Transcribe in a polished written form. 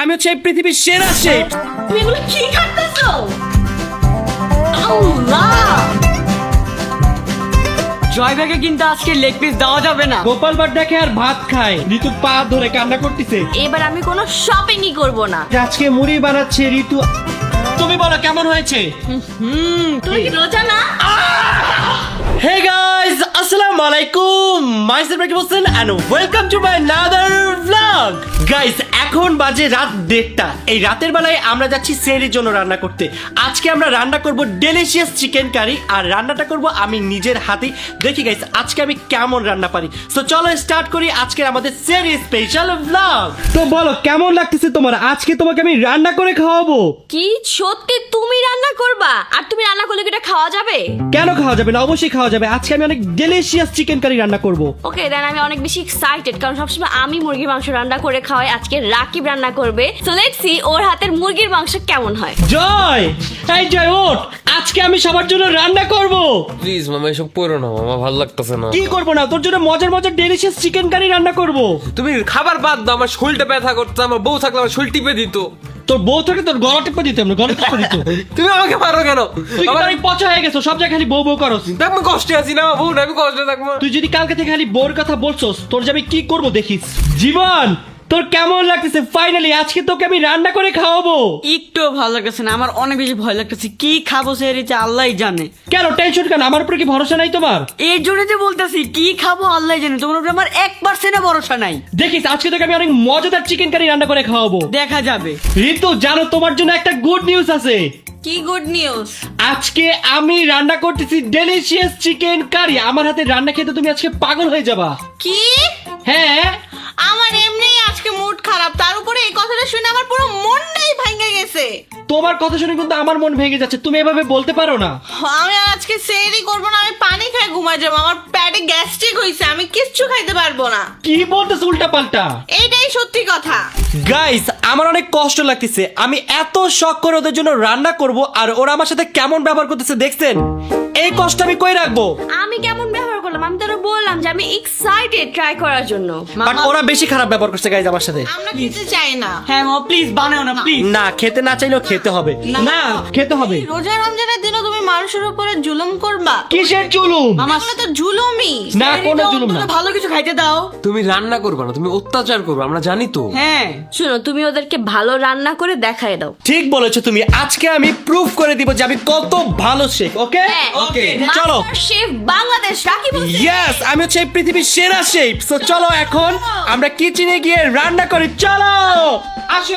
আমি হচ্ছে এই পৃথিবীর সেরা শেফ। তুমি এগুলো কি খাচ্ছো? আল্লাহ, জয় ভাইকে কিন্তু আজকে লেগ পিস দেওয়া যাবে না। গোপাল ভাট দেখে আর ভাত খায়, ঋতু পা ধরে কান্না করতেছে। এবার আমি কোনো শপিংই করব না। আজকে মুড়ি বানাচ্ছে ঋতু। তুমি বলো কেমন হয়েছে? তুমি কি রোজা না? হে গাইস, আসসালামু আলাইকুম, myself Rakib Hossain and welcome to my another vlog. Guys, এখন বাজে রাত 1:30। এই রাতের বেলায় আমরা যাচ্ছি সেহরির জন্য রান্না করতে। আজকে আমরা রান্না করব ডেলিশিয়াস চিকেন কারি, আর রান্নাটা করব আমি নিজের হাতে। দেখি গাইস আজকে আমি কেমন রান্না পারি। সো চলো স্টার্ট করি আজকে আমাদের সেহরি স্পেশাল ভ্লগ। তো বলো কেমন লাগতেছে তোমার? আজকে তোমাকে আমি রান্না করে খাওয়াবো। কি সত্যি তুমি রান্না করবা? আর তুমি রান্না করলে কি এটা খাওয়া যাবে? কেন খাওয়া যাবে না? অবশ্যই খাওয়া যাবে। আজকে আমি অনেক ডেলিশিয়াস চিকেন কারি রান্না করব। ওকে দেন, আমি অনেক বেশি এক্সাইটেড, কারণ সবসময় আমি মুরগির মাংস রান্না করে খাওয়াই। আজকে রাকিব রান্না করবে, সো লেটস সি ওর হাতের মুরগির মাংস কেমন হয়। জয়, এই জয় ওঠ, আজকে আমি সবার জন্য রান্না করব। প্লিজ মামা এসব করো না মামা, ভালো লাগতেছে না। কি করব না? তোর জন্য মজার মজার ডেলিশিয়াস চিকেন কারি রান্না করব। তুমি খাবার বাদ দাও, আমার শরীরটা ব্যথা করতে, আমার বউ থাকলে আমার শরীর টিপে দিত। তোর বউ থেকে তোর গলা টিপে দিতে আমরা গলা টিপে দিত। তুমি আমাকে মারো কেন? তুই কি অনেক পচা হয়ে গেছো, সব জায়গায় খালি বউ বউ করস। দেখ আমি কষ্টে আছি না বউ না, আমি কষ্টে থাকবো। তুই যদি কালকে থেকে খালি বউর কথা বলছস, তোর যে আমি কি করব দেখিস। জীবন, তোর কেমন লাগতেছে? ফাইনালি আজকে তোকে আমি রান্না করে খাওয়াবো। একটু ভালো লাগতেছে না, আমার অনেক বেশি ভয় লাগতেছে। কি খাবো সেহরিতে আল্লাহই জানে। কেন টেনশন কেন? আমার উপরে কি ভরসা নাই তোমার? এই জন্য যে বলতেছি কি খাবো আল্লাহই জানে, তোমার উপরে আমার 1% ভরসা নাই। দেখিস আজকে তোকে আমি অনেক মজাদার চিকেন কারি রান্না করে খাওয়াবো। দেখা যাবে। ঋতু, জানো তোমার জন্য একটা গুড নিউজ আছে। কি গুড নিউজ? আজকে আমি রান্না করতেছি ডেলিশিয়াস চিকেন কারি। আমার হাতে রান্না খেতে তুমি আজকে পাগল হয়ে যাবা। কি? হ্যাঁ, আমার এমনি আজকে মুড খারাপ, তার উপরে এই কথাটা শুনে আমার পুরো মনটাই ভেঙে গেছে। তোমার কথা শুনে কিন্তু আমার মন ভেঙে যাচ্ছে। তুমি এভাবে বলতে পারো না। আমি আর আজকে সেহরি করবো না, আমি পানি খাই ঘুমাই যাবো। আমার পেটে গ্যাস্ট্রিক হইছে, আমি কিচ্ছু খাইতে পারবো না। কি বলতেছ উল্টা পাল্টা? এইটাই সত্যি কথা। গাইস, আমার অনেক কষ্ট লাগতেছে। আমি এত শখ করে ওদের জন্য রান্না করব, আর ওরা আমার সাথে কেমন ব্যবহার করতেছে দেখছেন। এই কষ্ট আমি কই রাখবো? আমি কেমন ব্যবহার করলাম? আমি তোরা বললাম যে আমি এক্সাইটেড ট্রাই করার জন্য। বাট ওরা বেশি খারাপ ব্যবহার করছে গাইস আমার সাথে। আমরা খেতে চাই না। হ্যাঁ মা প্লিজ বানাও না প্লিজ। না, খেতে না চাইলেও খেতে হবে। না, খেতে হবে। রোজা রমজানের দিনও তুমি মানুষের উপরে জুলুম করবা? কিসের জুলুম? এগুলো তো জুলুমই। না, কোনো জুলুম না। ভালো কিছু খাইতে দাও। তুমি রান্না করবে না, তুমি অত্যাচার করবে, আমরা জানি তো। হ্যাঁ শুনো, তুমি ওদেরকে ভালো রান্না করে দেখায় দাও। ঠিক বলেছো তুমি। আজকে আমি প্রুফ করে দিব যে আমি কত ভালো শেফ। ওকে ওকে, চলো। শেফ বাংলাদেশ রাকিব হোসেন। ইয়েস, আমি হচ্ছে এই পৃথিবীর সেরা শেফ। সো চলো এখন আমরা কিচেনে গিয়ে রান্না করি। চলো আসো।